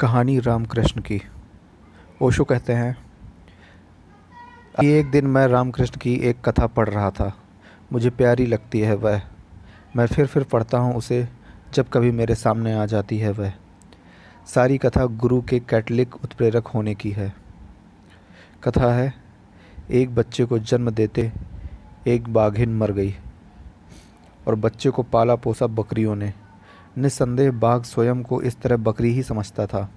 कहानी रामकृष्ण की। ओशो कहते हैं कि एक दिन मैं रामकृष्ण की एक कथा पढ़ रहा था। मुझे प्यारी लगती है वह। मैं फिर पढ़ता हूँ उसे जब कभी मेरे सामने आ जाती है वह। सारी कथा गुरु के कैटलिक उत्प्रेरक होने की है। कथा है, एक बच्चे को जन्म देते एक बाघिन मर गई और बच्चे को पाला पोसा बकरियों ने। निस्संदेह बाघ स्वयं को इस तरह बकरी ही समझता था।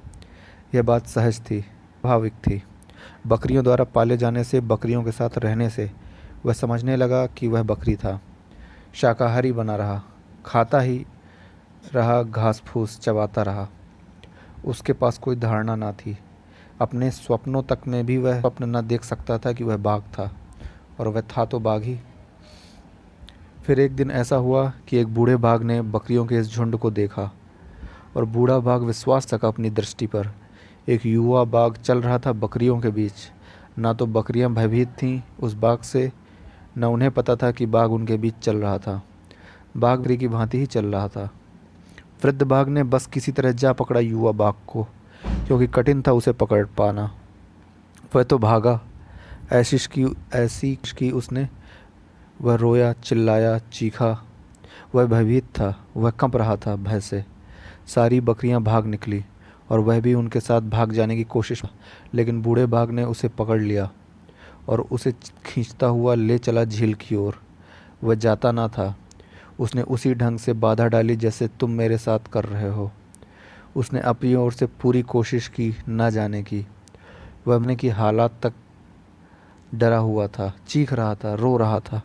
यह बात सहज थी, स्वाभाविक थी। बकरियों द्वारा पाले जाने से, बकरियों के साथ रहने से वह समझने लगा कि वह बकरी था। शाकाहारी बना रहा, खाता ही रहा, घास फूस चबाता रहा। उसके पास कोई धारणा ना थी। अपने स्वप्नों तक में भी वह स्वप्न न देख सकता था कि वह बाघ था, और वह था तो बाघ ही। फिर एक दिन ऐसा हुआ कि एक बूढ़े बाघ ने बकरियों के इस झुंड को देखा, और बूढ़ा बाघ विश्वास सका अपनी दृष्टि पर। एक युवा बाघ चल रहा था बकरियों के बीच। ना तो बकरियां भयभीत थीं उस बाघ से, न उन्हें पता था कि बाघ उनके बीच चल रहा था। बाघ बकरी की भांति ही चल रहा था। वृद्ध बाघ ने बस किसी तरह जा पकड़ा युवा बाघ को, क्योंकि कठिन था उसे पकड़ पाना। वह तो भागा, ऐसी की उसने। वह रोया, चिल्लाया, चीखा। वह भयभीत था, वह कंप रहा था भय से। सारी बकरियां भाग निकली और वह भी उनके साथ भाग जाने की कोशिश, लेकिन बूढ़े बाघ ने उसे पकड़ लिया और उसे खींचता हुआ ले चला झील की ओर। वह जाता ना था। उसने उसी ढंग से बाधा डाली जैसे तुम मेरे साथ कर रहे हो। उसने अपनी ओर से पूरी कोशिश की ना जाने की। वह मरने की हालात तक डरा हुआ था, चीख रहा था, रो रहा था,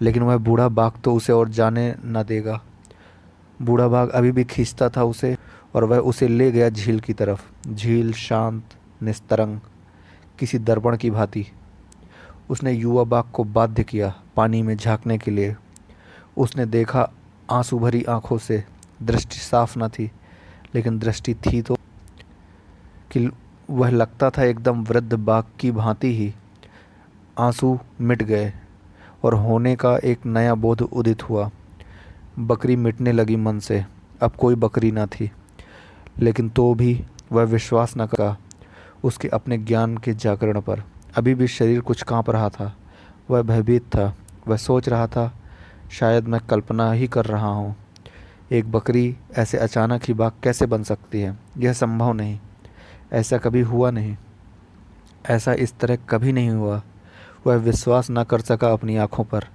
लेकिन वह बूढ़ा बाघ तो उसे और जाने न देगा। बूढ़ा बाघ अभी भी खींचता था उसे, और वह उसे ले गया झील की तरफ। झील शांत, निस्तरंग, किसी दर्पण की भांति। उसने युवा बाघ को बाध्य किया पानी में झांकने के लिए। उसने देखा आंसू भरी आंखों से। दृष्टि साफ न थी, लेकिन दृष्टि थी तो, कि वह लगता था एकदम वृद्ध बाघ की भांति ही। आंसू मिट गए और होने का एक नया बोध उदित हुआ। बकरी मिटने लगी मन से। अब कोई बकरी न थी, लेकिन तो भी वह विश्वास न करा उसके अपने ज्ञान के जागरण पर। अभी भी शरीर कुछ कांप रहा था। वह भयभीत था। वह सोच रहा था, शायद मैं कल्पना ही कर रहा हूँ। एक बकरी ऐसे अचानक ही बाघ कैसे बन सकती है? यह संभव नहीं। ऐसा कभी हुआ नहीं। ऐसा इस तरह कभी नहीं हुआ। वह विश्वास न कर सका अपनी आंखों पर।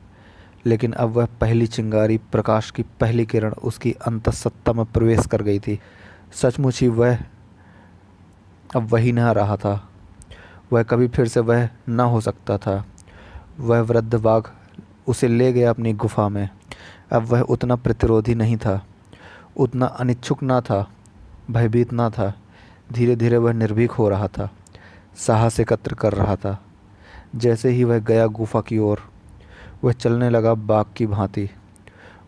लेकिन अब वह पहली चिंगारी, प्रकाश की पहली किरण उसकी अंतःसत्ता में प्रवेश कर गई थी। सचमुच ही वह अब वही न रहा था। वह कभी फिर से वह न हो सकता था। वह वृद्ध बाघ उसे ले गया अपनी गुफा में। अब वह उतना प्रतिरोधी नहीं था, उतना अनिच्छुक न था, भयभीत न था। धीरे धीरे वह निर्भीक हो रहा था, साहस एकत्र कर रहा था। जैसे ही वह गया गुफा की ओर, वह चलने लगा बाघ की भांति।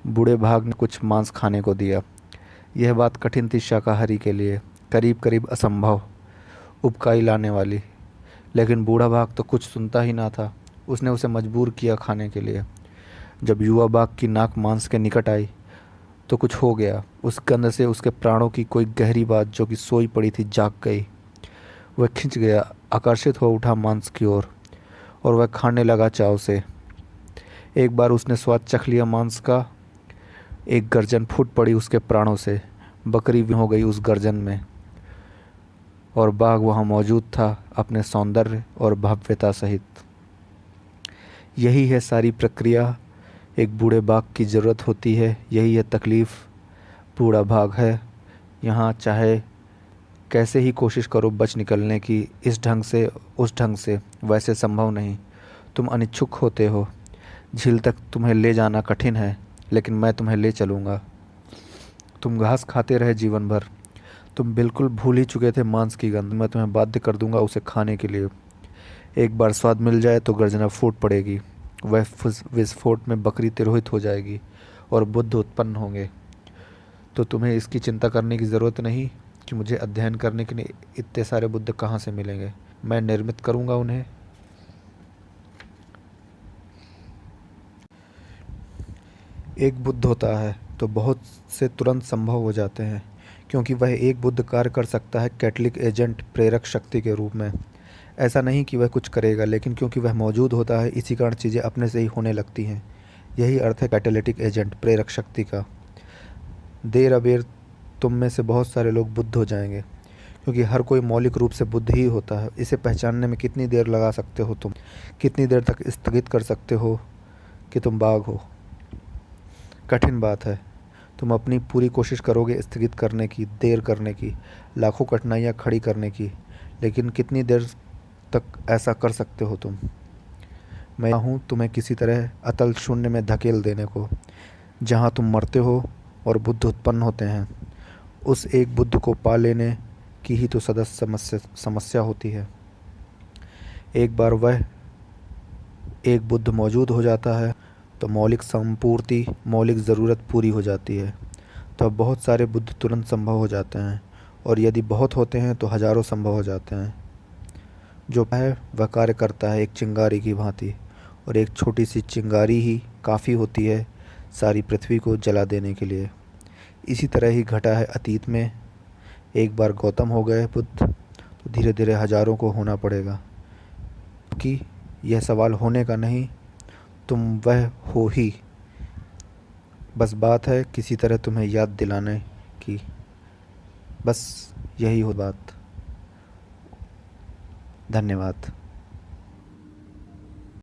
बूढ़े बाघ ने कुछ मांस खाने को दिया। यह बात कठिन थी शाकाहारी के लिए, करीब करीब असंभव, उबकाई लाने वाली। लेकिन बूढ़ा बाघ तो कुछ सुनता ही ना था। उसने उसे मजबूर किया खाने के लिए। जब युवा बाघ की नाक मांस के निकट आई तो कुछ हो गया। उस गंध से उसके प्राणों की कोई गहरी बात जो कि सोई पड़ी थी जाग गई। वह खिंच गया, आकर्षित हो उठा मांस की ओर, और वह खाने लगा चाव से। एक बार उसने स्वाद चख लिया मांस का। एक गर्जन फूट पड़ी उसके प्राणों से। बकरी भी हो गई उस गर्जन में, और बाघ वहाँ मौजूद था अपने सौंदर्य और भव्यता सहित। यही है सारी प्रक्रिया। एक बूढ़े बाघ की ज़रूरत होती है। यही है तकलीफ़। बूढ़ा बाघ है यहाँ, चाहे कैसे ही कोशिश करो बच निकलने की, इस ढंग से उस ढंग से, वैसे संभव नहीं। तुम अनिच्छुक होते हो। झील तक तुम्हें ले जाना कठिन है, लेकिन मैं तुम्हें ले चलूँगा। तुम घास खाते रहे जीवन भर। तुम बिल्कुल भूल ही चुके थे मांस की गंध। मैं तुम्हें बाध्य कर दूंगा उसे खाने के लिए। एक बार स्वाद मिल जाए तो गर्जना फूट पड़ेगी। वह विस्फोट में बकरी तिरोहित हो जाएगी और बुद्ध उत्पन्न होंगे। तो तुम्हें इसकी चिंता करने की ज़रूरत नहीं कि मुझे अध्ययन करने के लिए इतने सारे बुद्ध कहाँ से मिलेंगे। मैं निर्मित करूँगा उन्हें। एक बुद्ध होता है तो बहुत से तुरंत संभव हो जाते हैं, क्योंकि वह एक बुद्ध कार्य कर सकता है कैटलिक एजेंट, प्रेरक शक्ति के रूप में। ऐसा नहीं कि वह कुछ करेगा, लेकिन क्योंकि वह मौजूद होता है, इसी कारण चीज़ें अपने से ही होने लगती हैं। यही अर्थ है कैटालिटिक एजेंट, प्रेरक शक्ति का। देर अबेर तुम में से बहुत सारे लोग बुद्ध हो जाएंगे, क्योंकि हर कोई मौलिक रूप से बुद्ध ही होता है। इसे पहचानने में कितनी देर लगा सकते हो तुम? कितनी देर तक स्थगित कर सकते हो कि तुम बाघ हो? कठिन बात है। तुम अपनी पूरी कोशिश करोगे स्थगित करने की, देर करने की, लाखों कठिनाइयाँ खड़ी करने की, लेकिन कितनी देर तक ऐसा कर सकते हो तुम? मैं हूँ तुम्हें किसी तरह अतल शून्य में धकेल देने को, जहाँ तुम मरते हो और बुद्ध उत्पन्न होते हैं। उस एक बुद्ध को पा लेने की ही तो सदस्य समस्या होती है। एक बार वह एक बुद्ध मौजूद हो जाता है तो मौलिक संपूर्ति, मौलिक ज़रूरत पूरी हो जाती है। तो अब बहुत सारे बुद्ध तुरंत संभव हो जाते हैं, और यदि बहुत होते हैं तो हजारों संभव हो जाते हैं। जो है वह कार्य करता है एक चिंगारी की भांति, और एक छोटी सी चिंगारी ही काफ़ी होती है सारी पृथ्वी को जला देने के लिए। इसी तरह ही घटा है अतीत में। एक बार गौतम हो गए बुद्ध तो धीरे धीरे हजारों को होना पड़ेगा, कि यह सवाल होने का नहीं, तुम वह हो ही। बस बात है किसी तरह तुम्हें याद दिलाने की, बस यही हो बात। धन्यवाद।